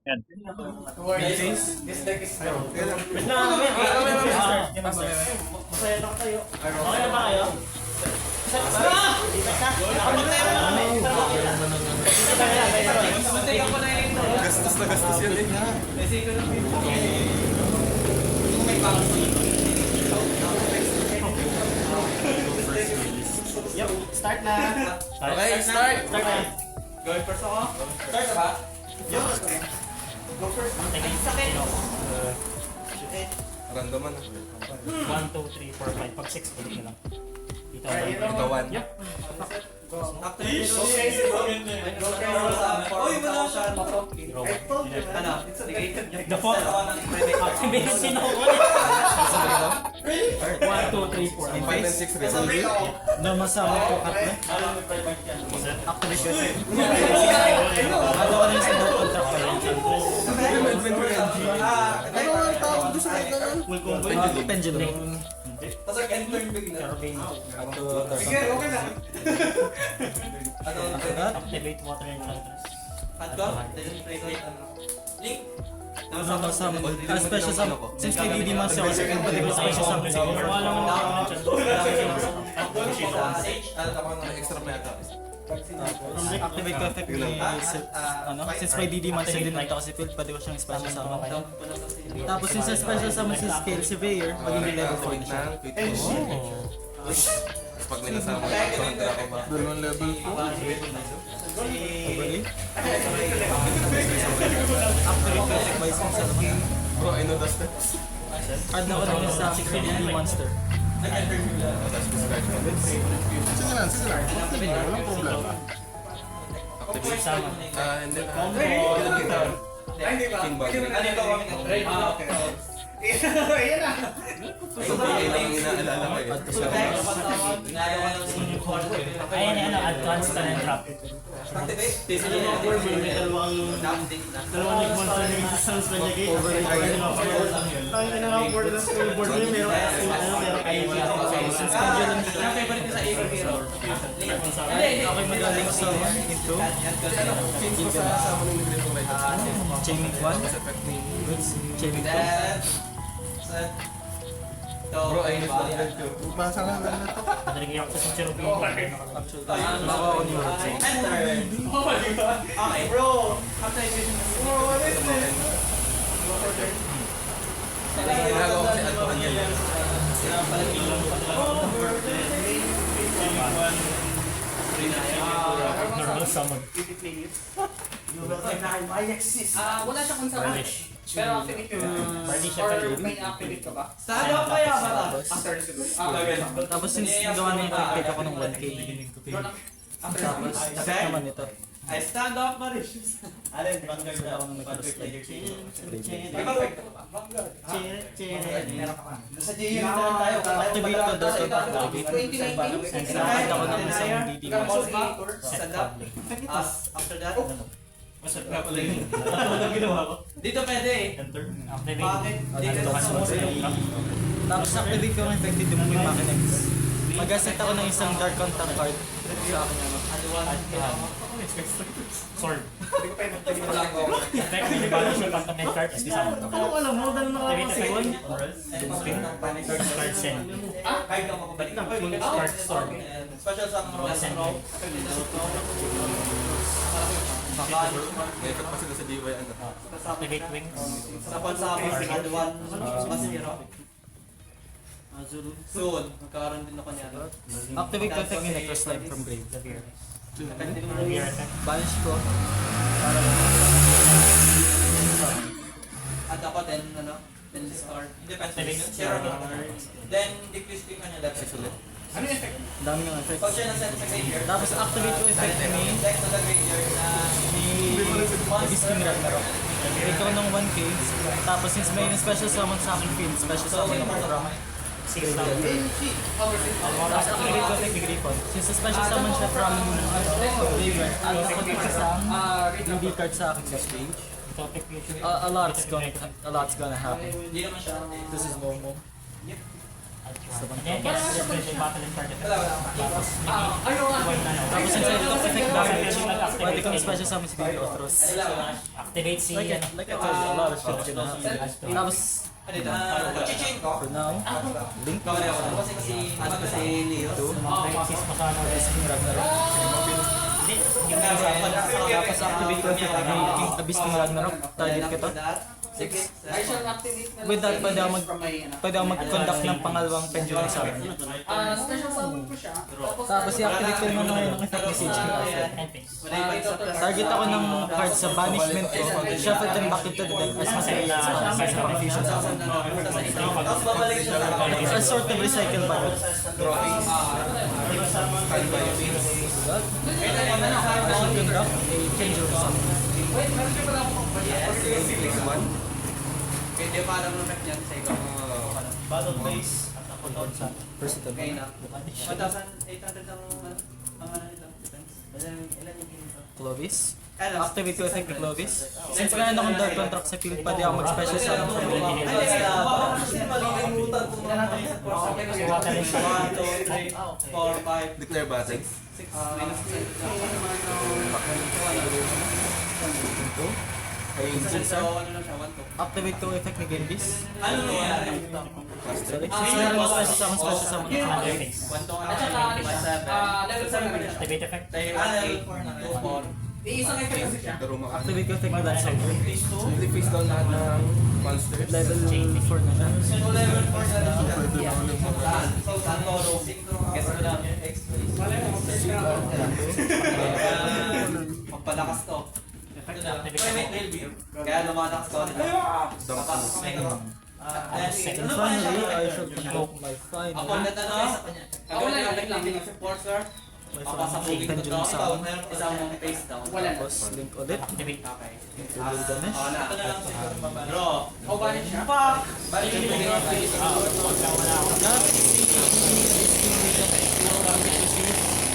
Yan. This deck is zero. Wait na, masaya lang tayo. Okay na ba kayo? Gastos na gastos yan eh. Yep, start na. Okay, start. Start na. Going first ako? Start na ba? Go first. Sakit! Randoman. 1, 2, 3, 4, 5. Pag 6, ulit na lang. Dito. Ito one. Yep. Uy, wala siya. Ano? The fourth. Activate sino ko ulit. 1, 2, 3, 4. 5 and 6 rin. No, masama ko cut na. Activate kasi. Ano ko na yung single contract pa yun. Ano ang tawag doon sa kanya? Full combo. Pendulum. Tapos end turn beginner. Sige, okay na. Activate water enchantress. Cut ko? Didn't play it. Link? Ano masama ko? Special summon. Since kay Didi Mas ako sa pwede ko special summon siguro. Pero alam mo na ako ng chan. Extra pa yata. Activate ko effect ni since may Didi Mas din nito kasi field pwede ko siyang special summon. Tapos since sa special summon si scale si Veyor, magiging level 4 na siya. Pag may nasama ko, kontra ko ba? Dalawang level po. Overlay. Activate ko effect by isang summon. Bro, I know the steps. Add na ko na sa Didi Monster. Sige lang, sige lang. Walang problema. Sama. And then, King Bug. Ano ito kami? Okay. So, kailangan inaalala ko eh. Ayan ano, advance talent drop. Dalawang monster na isa sa spell game. Ang ginagawa board ng school board niya, meron kayo Since pendulum siya, Ang favorite ko sa Eagle Hero. okay magaling sa into Chainlink 1. Goods. Chainlink 2. Bro, I need the red too. Basa nga lang na to. Nalagay ako sa Cherokee. Baka ako ni World Chain. Okay, bro. Optimization. Ginagawa ko si Alpha Angel. Normal summon. Wala siya kung saan. Pero activate ko na. Party siya Or kayo. may activate ka ba? Sa ano kaya ba? After na siguro. Tapos since gawa na yung take ako ng 1k. Tapos effect naman ito. I stand up, Marish. Alin, Vanguard Gusto daw. ako ng nag-cross like. May Vanguard ka ba? Vanguard. Sa GU na tayo. Activate ko daw ito. Activate. 2019. Sinakit ako ng isang DD Monster. Stand up. After that. Masarap nga pala yun. Ano ginawa ko? Dito pwede eh. Enter. Activate. Bakit? Dito Ito sa kasi sumunod. Tapos activate ko ng effective yung Machinax. Mag-asset ako ng isang Dark Contact card. Sa akin Sword. Effective banish your phantom card as disarmed. Ano alam mo? Dahil activate effect 1. Spin. Card send. Kahit ako mabalik na. Card sword. Special sa mga Send. May-effect pa sila sa DY ano. Activate wings. sa pansama. Add one. Mas zero. Soon. Magkaroon din ako niya. Activate ko effect ni Necroslime from grave. Severe. Severe effect. Banish ko. At ako then, ano? Then discard. Depends. Activate. Zero na. Then, decrease ko kanya level. Ano yung effect? Dami ng effects. Pag siya na-set sa graveyard. Tapos activate yung effect ni Deck sa graveyard na Abyss King Ragnarok. Activate ko ng 1k. Tapos since may special summon sa aking field, special summon ako from 6 down. Tapos activate ko effect ni Griffon. Since sa special summon siya from graveyard, add ako dito isang UV card sa aking stage. A lot's gonna happen. hindi naman siya. This is Momo. Then, yes, yung battle and target. Tapos, Ano nga? Tapos since I don't effect damage, pwede kong special summon si Big Otros. activate si, Like ano, I told you, a lot of shit gonna happen. Tapos, ko. for now, Link, Kasi Leo. exist mo sa ano, King Ragnarok. Tapos activate ko effect ng King Abyss King Ragnarok. Target ko to. I shall activate na With that, pwede ako from my, Pwede ako mag-conduct ng pangalawang pendulum summon. special summon ko siya. Tapos i-activate ko naman ngayon ng effect ni Sage King Alfred. Target ako ng card sa banishment ko. Shuffle them back into the deck as masaya sa pang-fusion summon. Tapos babalik siya sa A sort of recycle ba yun? Ashen King Rock, a pendulum summon. Hindi pa alam ng effect niyan sa ibang Battle phase. Versatile. kayo na. 1,800 ang defense. Ilan yung game ito? Clovis. Activate ko effect ni Clovis. Since meron akong dark contract sa field, pwede ako mag-special summon from the Ay, kasi malilimutan ko na natin sa water and target. 4, 5, Declare battle. 6, minus 10. So, ano lang siya, 1, 2. Activate ko effect ni Genbis. Ano nangyari? Sorry. Since meron ako special summon. Another phase. 1, 2, At saka, ano siya, level 7 na siya. Activate effect. level 4 na. 2, 4. Isang effect kasi siya. Activate ko effect ni Lance Soldier. Simply face down lahat ng monsters. Level 4 na siya. So, level 4 na lang. Pwede na ulit mag- So, Santoro. Guess ko lang. Magpalakas to. Kaya lumalakas to. And finally, I shall convoke my final. Upon that ano, gagawin natin lang yung support sir. Papasabugin ko Pendulum to. summon. Isang mong face down. Wala na. Tapos link ulit. Activate. Okay. Double damage. Oo na. Ito na lang siguro. Draw. O ba siya? Balik yung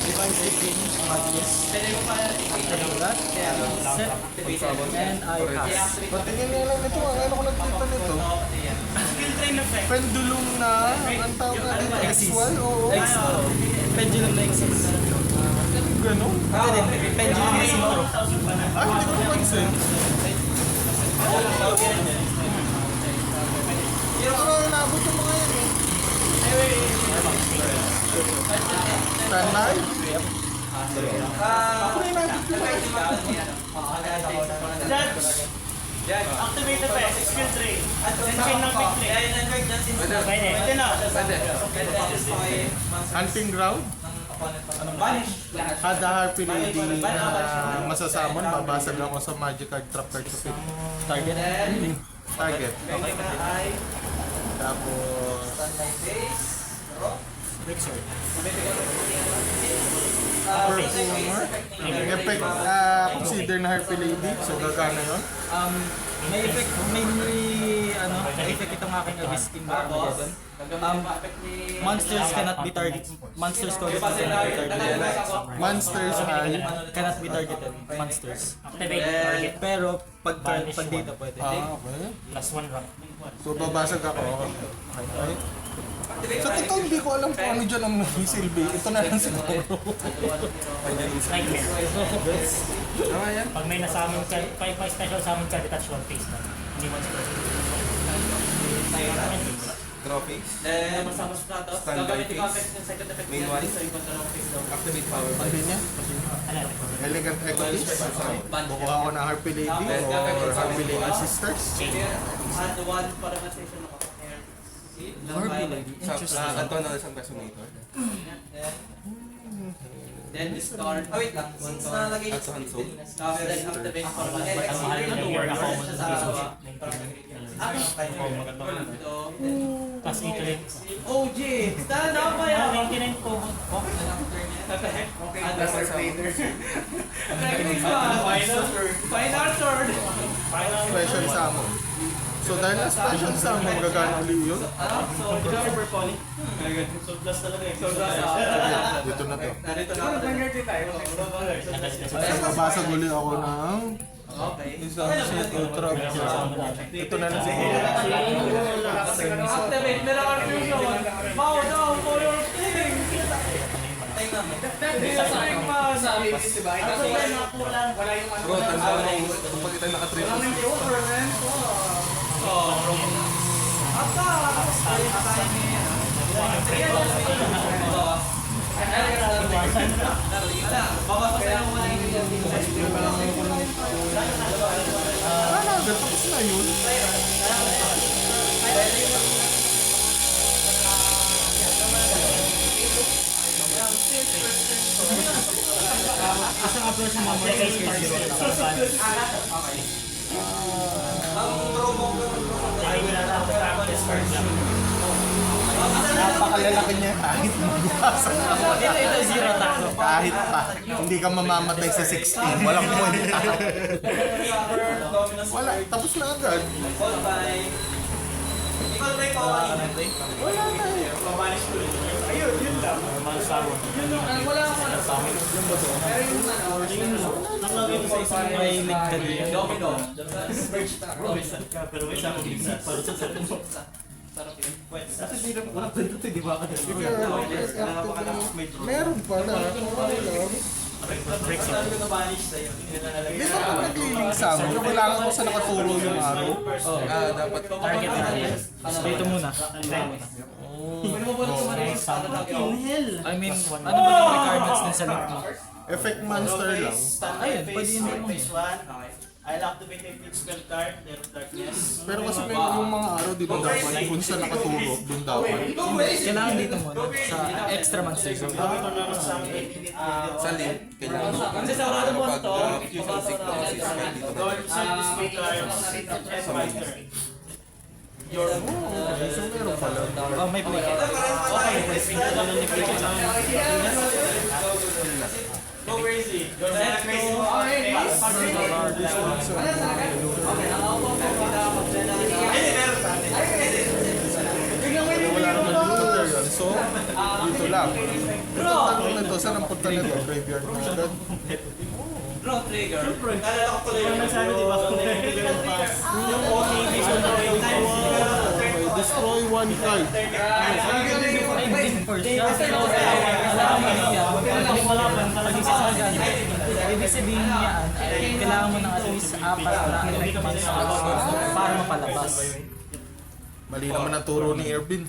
Divine King, Magius. pwede mo pa That, set, and I pass. Patingin nga lang ito, ano ko nagkita nito? skill train effect. Pendulum na, ang tawag natin, X1, oo. X, pendulum na X's. Ganon? Pendulum na Synchro. Hindi ko napansin. Pero naabot yung mga yan eh. Standby? Activate the phase. Skill tree. Chain ng quick tree. Pwede na. Hunting ground? Kada Harpy Lady na masasamon, babasag ako sa magic card trap card sa pit. Target. Target. Tapos... Perfumer. Effect, consider na Harpy Lady. So, gagana yun. May effect, may effect itong aking Abyss King Armageddon. Monsters cannot be targeted. Monsters cannot be targeted. Monsters high. Cannot be targeted. Monsters. Activate. Target. Pero pag data pwede. Okay. Plus 1 rock. So, babasag ako. Okay. Sa totoo, hindi ko alam kung ano dyan ang silbi. Ito na lang siguro. Nightmare. Pag may nasamon ka, pag special summon ka, detach 1 phase na. Hindi 1 special. Trophies. Then, masama sa plato. Standby Gagawin ko phase. yung second effect Main niya. one. So, yung control ng face down. Activate power. Ano niya? Elegant Equities. Bukuha ko ng Harpy Lady or Harpy Lady Sisters. Add one para station ako. Harpy Lady. Interesting. Ito na isang personator. Then discard. Oh wait lang. Since nalagay At sa Hanso. then activate for one. Ang mahal na yung year na common sa Plus 8 rin. Oh, Jay! Stand up pa yan! 99 po. Final third! Special summon. So dahil na special summon, magagana ulit yun. Super poly. So plus talaga eh. Dito na to. Narito na ako. Tapos babasag ulit ako ng Isa set ultra. Ito na lang siguro. Activate, meron ka fusion. Bow down for your king. Sa release, diba? Kasi wala yung ano. Bro, tanda mo kapag kita naka-triple. Tapos na yun. Isang approach mo mamaya sa scale 0. Napakalalaki niya kahit magbasa. Ito zero takbo. Kahit pa, hindi ka mamamatay sa 16. Walang point. Wala, tapos na agad. Wala na eh. May ligtad yun. Meron pa na. Di ba pag naglilingsa mo, kailangan mo sa nakaturo yung araw? Dapat Target na. Dito muna. I mean, ano ba yung requirements din sa link mo? effect monster lang. Ayun, pwede yun din mo. Phase 1. I'll activate a quick spell card. There of darkness. Pero kasi may yung mga araw, di ba dapat kung saan nakaturo, dun dapat. Kailangan dito muna sa extra monster zone. Ito naman sa akin. Sa link, kailangan Kasi sa urado mo pag to, fusion sync na kasi spell dito. Don't send this spell card. And my turn. Okay, so meron pala. Oh, may play. Go crazy. Go crazy. Wala naman looter yun. So, dito lang. Pero tanong na to, saan ang punta na to? Graveyard na agad? draw trigger. Naalala ko tuloy yung nagsabi, di ba? Kung critical pass. Yung OTV sa Okay, destroy one card. Ibig sabihin niya, kailangan mo ng at least 4 na elect monsters para mapalabas. Mali naman ang turo ni Ervin.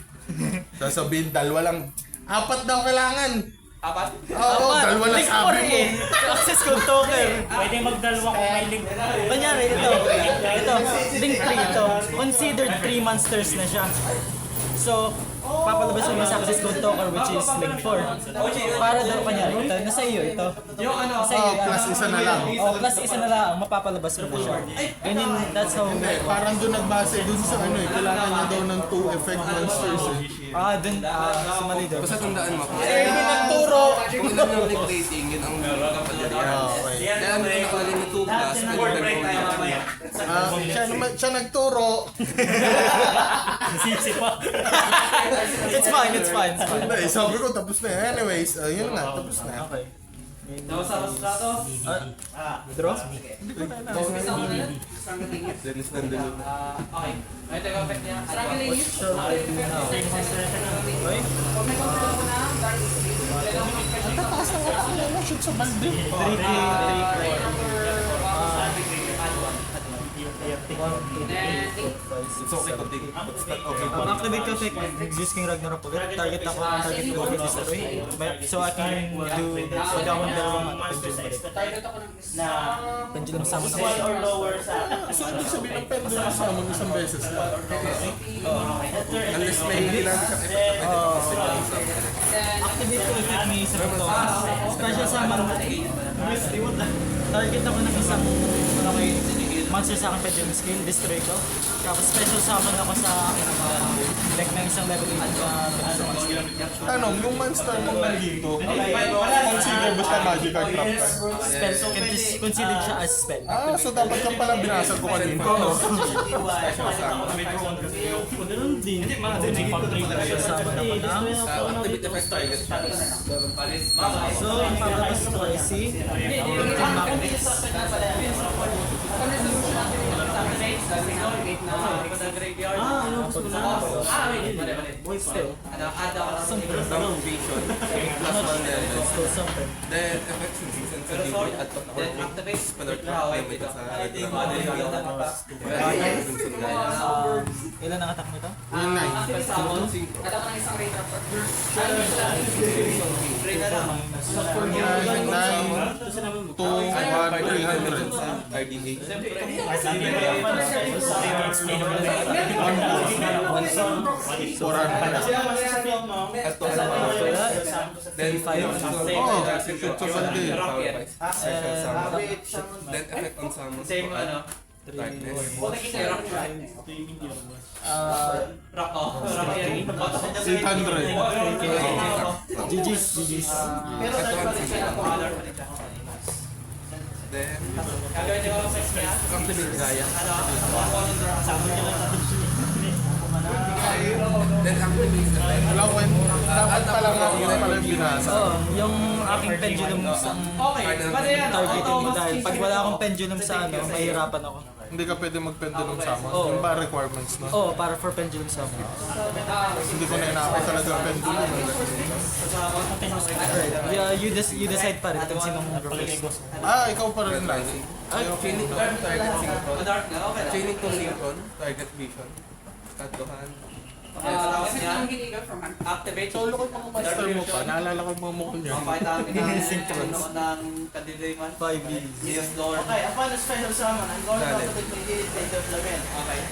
Sasabihin, dalawa lang. 4 daw kailangan. Apat? Oo, dalawa lang sabi mo. Access code token. Pwede magdalawa kung may link. Kunyari, ito, link 3 ito. Considered 3 monsters na siya. So, papalabas mo sa access code token which is link 4. Para daw kunyari, ito, nasa iyo ito. Yung ano, Nasa iyo, Plus isa na lang. Oh, plus isa na lang, mapapalabas mo na siya. Ganyan, that's how Hindi, parang doon nagbase doon sa ano eh. Kailangan niya daw ng 2 effect monsters eh. dun, sa mali daw. Basta tandaan mo, kung Nagturo! ilan yung link rating, yun ang kapatid. Okay. Kaya ano yung nakalagay na 2 plus, pwede lang kung Siya nagturo. Sisi pa. It's fine, it's fine, it's fine. Hindi, sabi ko tapos na. Anyways, yun na, tapos na. Okay. daw sa strato. Draw? Dennis nandun. Okay. May take effect niya. Struggling you. Okay. Tataas ng attack mo, shoot sa balde. 3. It's okay to take, but it's not okay to Activate ko effect, use King Ragnarok ulit. Target ako, target ko ulit destroy. So I can do, pwede akong dalawang pendulum summon ako. Or lower sa... So, ibig sabihin ng pendulum summon isang beses lang. unless may dynamic at effect. Activate ko effect ni Sir Ito. Special summon. Target ako ng isang monster sa akin pendulum skill, destroy ko. Tapos special summon ako sa deck ng isang level 8 na pendulum skill. Tanong, yung monster mong nandito, consider basta magical trap ka. Spell, considered siya as spell. So dapat yung pala binasag ko kanina, no? Ganun din. Special summon ako ng... Activate effect target. So, ang papalabas ko ay si... solution natin yung activate, signal, gate na ikot ng graveyard. Gusto ko na. Wait, mali. Still. Add ako ng Vision. Plus 1 damage. So something. Then, effect since Pero hindi sorry, at then activate, spell or na trap wait, damage ito. sa Ilan ang attack nito? Yung 9. Activate summon, add ako ng isang rate trapper. Rate na lang. 9, 2, 1, 300. RDH. At to then 5 Oh, shoot sa bandi. special summon. Then effect on summon. Same ano. Darkness. Okay, kita yung rock yan. Rock, oh. Rock yan. 800. GG's, GG's. At 1 Then, Gagawin niyo ako sa niya. compliment Gaia. Ano? Then activate the time. Wala ko dapat pala nga yun pala yung binasa. Oo, yung aking pendulum sa Okay, pwede yan. targeting dahil pag wala akong pendulum sa ano, mahirapan ako. Hindi ka pwede mag-pendulum summon. Oo. Yung ba requirements, no? Oo, para for pendulum sa ako. Hindi ko na inaakit talaga ang pendulum. Yeah, you decide pa rin kung sinong replace. Ah, ikaw pa rin lang. Chaining target synchron. Dark na, okay lang. Chaining to synchron. Target vision. Katuhan. Kasi ang ginigaw from activate. Solo ko yung mga master mo pa. Naalala ko yung mga mukha niya. Pakita namin ng kadilayman. 5 Yes, Lord. Okay, upon the special summon, I'm going to put the state of Lament. Okay.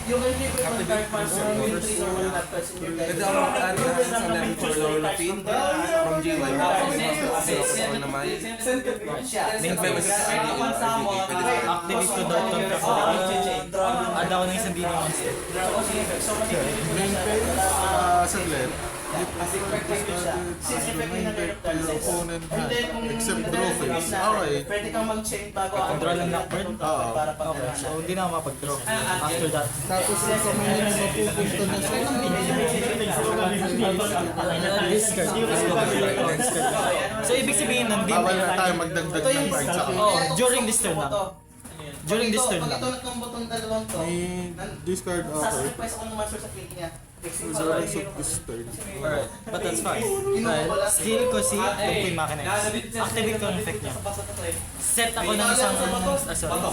You will give it one dark monster with 3 normal not pressing your Pwede ako mag-add na sa level 4 lower routine. From G1. Or naman. Activate to dark contract. Add ako ng isang DD monster. Main phase, saglit. Your opponent hand, except draw phase. Okay. Pwede kang mag-chain bago ako. Draw lang knockburn. Oo. Okay, so hindi na ako mapag-draw. After that. Tapos sa mga mapupunta na siya. Discard. So ibig sabihin nun, di Bawal na tayo magdagdag ng card sa kanya. Oh, during this turn lang. During this turn Pag lang. ito ng butong dalawang to, May discard offer. sasacrifice ako ng monster sa click niya. For the rest of this turn. Alright, but that's fine. Dahil skill ko si Tungkoy Machines. Activate ko ang effect niya. Set ako ng isang,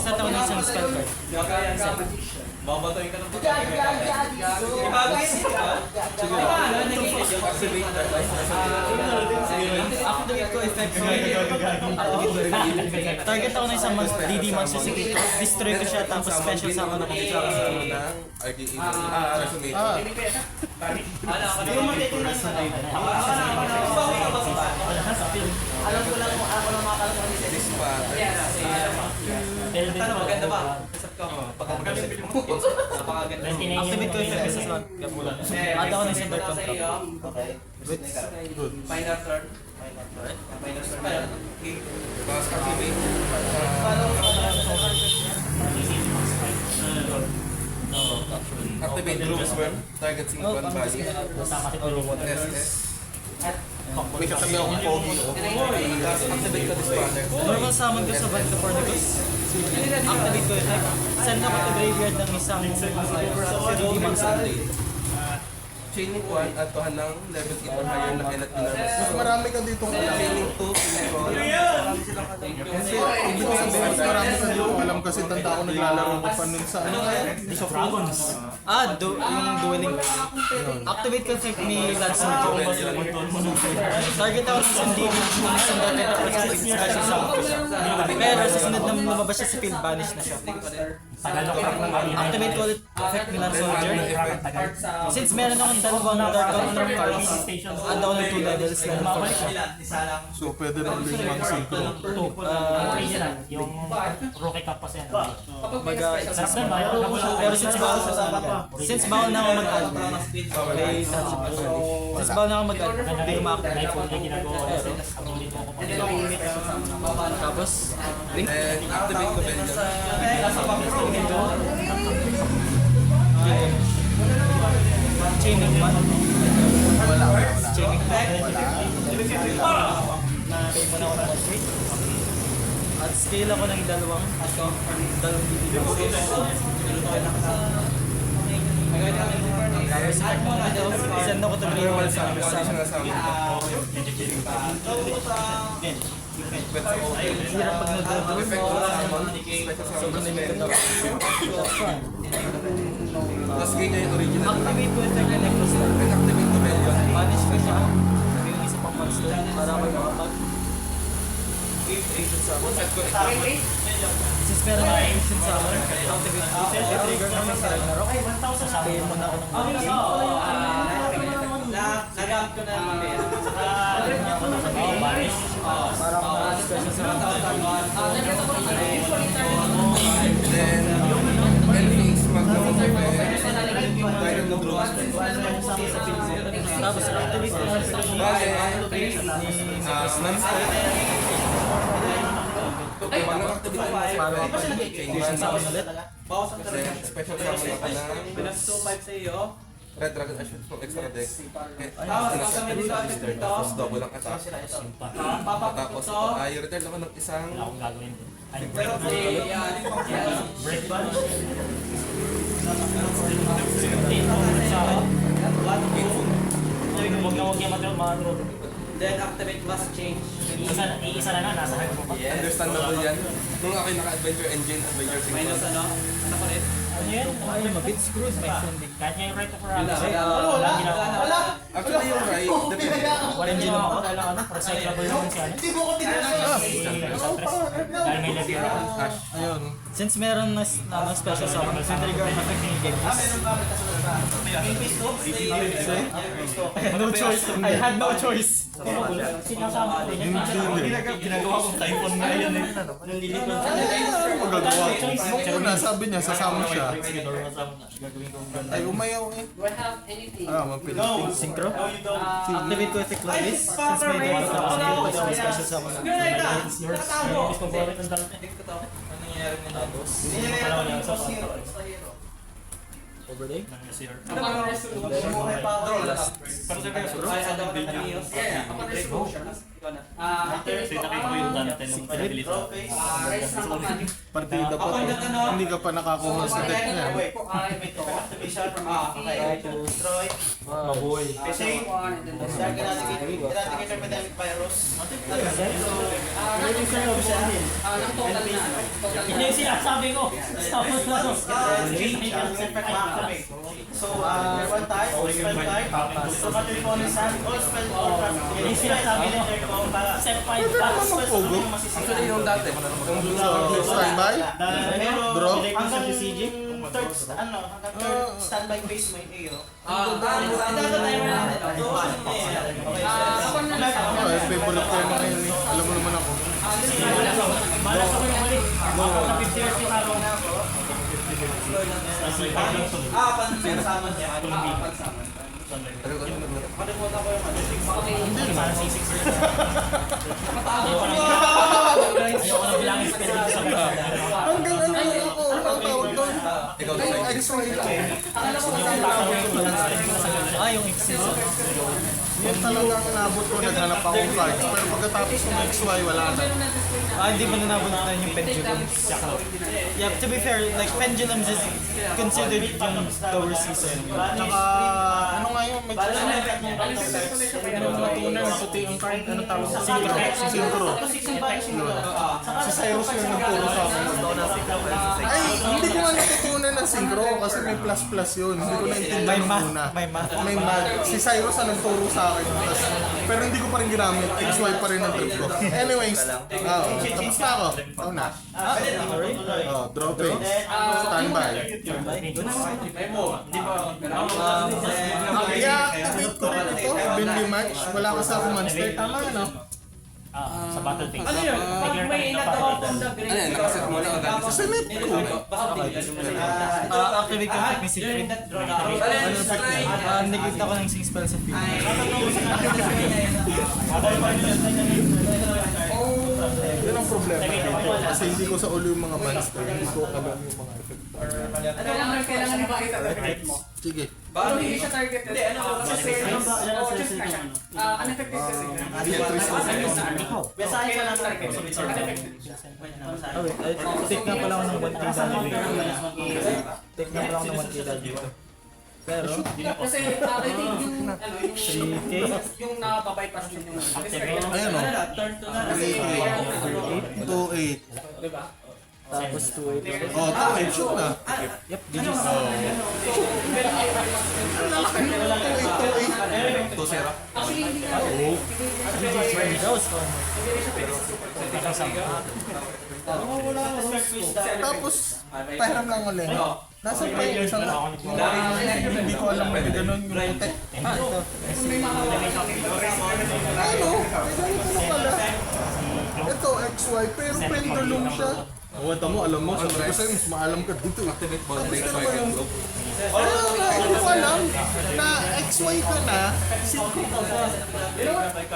set ako ng isang spell card. Babatoy ka ng Activate ko effect ko. Target ako ng isang DD monster si Tito. Destroy ko siya tapos special summon ako sa Ng RDA. Transformation. Yung matitinas na tayo. Alam ko lang kung ako lang makakalaman ni Seth. This pattern. Ano, maganda ba? Kasap ka. Napakaganda. Activate ko effect sa slot. Add ako ng isang dark contract. Okay. Good. Minor third. Minor third. Tapos activate. Activate group swarm. Target synchron value. SS. May katabi akong pogi. Tapos activate ko this pattern. Normal summon ko sa Vault of Fornicus. Activate ko effect. Send ako to graveyard ng isang DD monster. Chaining 1 at tuhan ng level 8 or higher na kailat Mas pinarmas. marami ka ditong alam. Chaining 2, synchron. Kasi ibig ko sabihin, mas marami ka ditong alam kasi tanda ko naglalaro ko pa nun sa ano kaya? Yung dueling. Activate ko effect ni Lance Mojo. Target ako sa isang DD ng isang dark contract sa special summon ko siya. Pero sa sunod na lumabas siya sa field, banish na siya. Activate ko ulit effect ni Lance Mojo. Since meron akong dalawang dark contract cards, add ako ng 2 levels lang for siya. So pwede na ulit mang synchro. Yung rookie cup kasi yan. Pero since bawal na ako mag-add, since bawal na ako mag-add, hindi ko ma-activate. Tapos, link. Then activate ko Vengeance. Chaining 1. Wala. Chaining back. Na-pay mo na ako ng 1 At Scale ako ng dalawang DD boost. Send ako to green wall sa Ano siya nasama? hirap pag nag-draw. Effect ko summon. Special summon. Tapos ganyan yung original. Activate ko effect ng Necrostar. Activate to Belion. Banish ko siya. Yung isa pang monster para ako makapag Ancient Summon. Since meron na Ancient Summon, activate ko siya. Trigger namin si Ragnarok. Sabihin mo na ako ng mga Nagamit ko na mamaya. para ako na special summon. Then, Elfix, mag-effect. Dahil nag-draw. Tapos activate ko siya sa Pag nag-activate mo, para Ancient Summon ulit. Bawas ang then special summon ako ng Pinas 2-5 sa iyo. Red Dragon Ashes from extra deck. Tapos kami dito at dito. Tapos double ang attack. Papapot Tapos ito. i-return ako ng isang Wala akong gagawin. Ano, Pero break ba? Huwag na huwag niya mag-draw. then activate must change. Iisa na nasa hand mo pa. understandable yan. Nung ako'y naka-adventure engine, adventure Minus single. ano? Ano ko rin? Ano yan? Ay, mabit screwed may sending. Kahit nga yung right of Wala. Wala. Wala. Actually, yung right, depende. Wala din naman ako. Kailangan ano, recyclable naman si ano. Dahil may levy ako. Ash. Ayun. Since meron na special summon, trigger ang effect ng game is no choice. I had no choice. Sinasama ko yun. Ginagawa kong typhoon ngayon eh. Magagawa ko. Nung una, sabi niya, sasama siya. Ay, umayaw eh. Do I have anything? Mapiliting. Synchro. Activate ko effect like this. Since may game is tapos may special summon. It's yours. It's component ang dami. Overlay. Bumuhay pa ako. Ay, ano ka na Neos? Ikaw na. Raise ng kapatid. Partida pa to. Hindi ka pa nakakuha sa deck niya. Destroy. Mabuhay. Kasi, One and then the eradicate ng Pandemic Virus. ng total na ano? Total Yun na. yung sinasabi ko. Tapos na to. So, one time, spell type. So, pati ko ng sun, all spell, all craft. Yun yung sinasabi ko. Set 5 plus. Actually, yung dati. Standby? Draw? Hanggang third, hanggang third standby phase may AO. Ako na lang. Favorite ko na ngayon eh. Alam mo naman ako. Balas ako yung mali. Ako sa 50 years tinaro na ako. Pansama niya. Pansama. Palimutan ko yung ano. Parang C6 years. Ayoko na bilangin spell dito sa mga. Hanggang ano ako, ang tawag doon. Ikaw Ay, sa extra hit. Yung exit. Yun talagang nabot ko, naghanap akong cards. Pero pagkatapos ng XY, wala na. Hindi pa nanabunutan yung pendulums. Yeah, to be fair, like pendulums is considered yung tower season. Tsaka, ano nga yun, may matuner, puti ang card, ano tawag sa synchro. Si Cyrus yung nagturo sa akin. Ay, hindi ko nga natutunan ng synchro kasi may plus yun. Hindi ko naintindihan May nung math. una. May math. May math. Si Cyrus ang nagturo sa akin. Pero hindi ko pa rin ginamit. XY pa rin ang trip ko. Anyways, tapos na ako. Oh na. Draw page. Standby. I-activate ko rin ito. Binly match. Wala kasi ako monster. Tama ano? Sa battle phase. Ano yun? Pag may inatawa from the grave. Ano yan, nakaset mo na agad. Sa net ko. Activate ko effect ni Secret. Ano effect niya? Negate ako ng 6 spells sa field. Yun ang problema. Kasi hindi ko sa ulo yung mga monster. Hindi ko alam yung mga effect. Kailangan makita the grade mo. Sige. Pero hindi siya target. Hindi, ano kasi chest na siya. Unaffected kasi. Besahin ka lang target. Unaffected. Oh wait, take nga pala ako ng 1K dito. Take nga pala ako ng 1K dito. Pero, Kasi I think yung ano yung 3K? yung nababypass din yung Ayun o. Turn to na. 2-8. Diba? Tapos 2-8. Oh, 2-8. Shoot na. Yep, GG. Actually hindi na. That was fun. Tapos, pahiram lang ulit. Nasaan pa yung isang hindi ko alam na gano'n yung puti. Ito. Ano? May ganito na pala. Ito, XY, pero pendulum siya. Wala mo, alam mo, sabi ko sa'yo, mas maalam ka dito. Activate ball break Tapos by yung... group. Ano nga, hindi ko alam na XY ka na, 5 ka pa.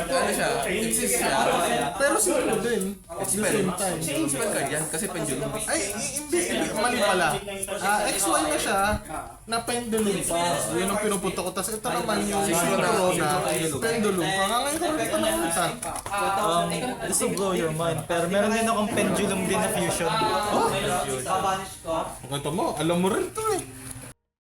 Ano siya? Exist siya. Pero 5 din. At the same time. Spell card yan kasi pendulum. Ay, hindi, mali pala. XY na siya, na pendulum pa. Yun ang pinupunta ko. Tapos ito naman yung synchro na pendulum pa. Ngayon ko rin pa nakunta. This will blow your mind. Pero meron din akong pendulum din na fusion. Oh, Babanish ko. kwento mo, alam mo rin to eh.